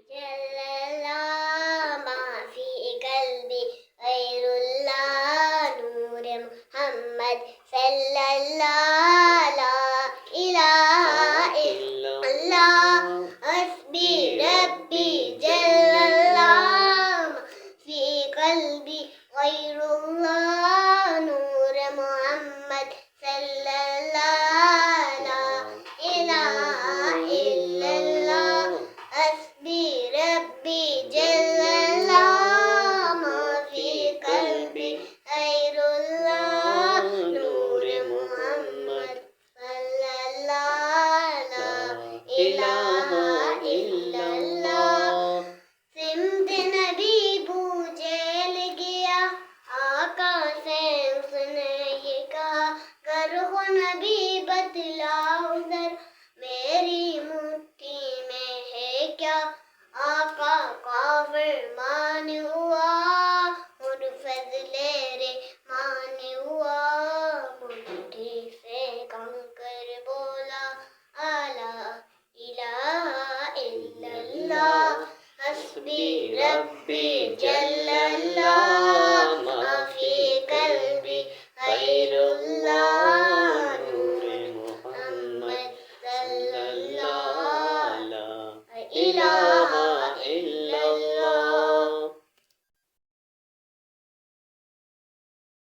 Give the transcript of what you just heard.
जल्लल्लाह माफी कल्बी गैरुल्लाह नूर मोहम्मद सल्लल्लाह ला इलाहा इल्लल्लाह हस्बी रब्बी जल्लल्लाह माफी कल्बी गैरुल्लाह नूर मोहम्मद सल्लल्लाह ला इलाहा इल्लल्लाह हस्बी रब्बी जल्लल्लाह माफी कल्बी गैरुल्लाह नूर मोहम्मद सल्लल्लाह ला इलाहा इल्लल्लाह सिमत नबी पूजे गया आका से उसने ये कहा गर हो नबी बतलाओ जर मेरी मुट्ठी में है क्या आका का फरमान हुआ और फजले रे मान हुआ मुट्ठी से कंकर बोला आला इलाहा इल्लल्लाह हस्बी रब्बी जल्लल्लाह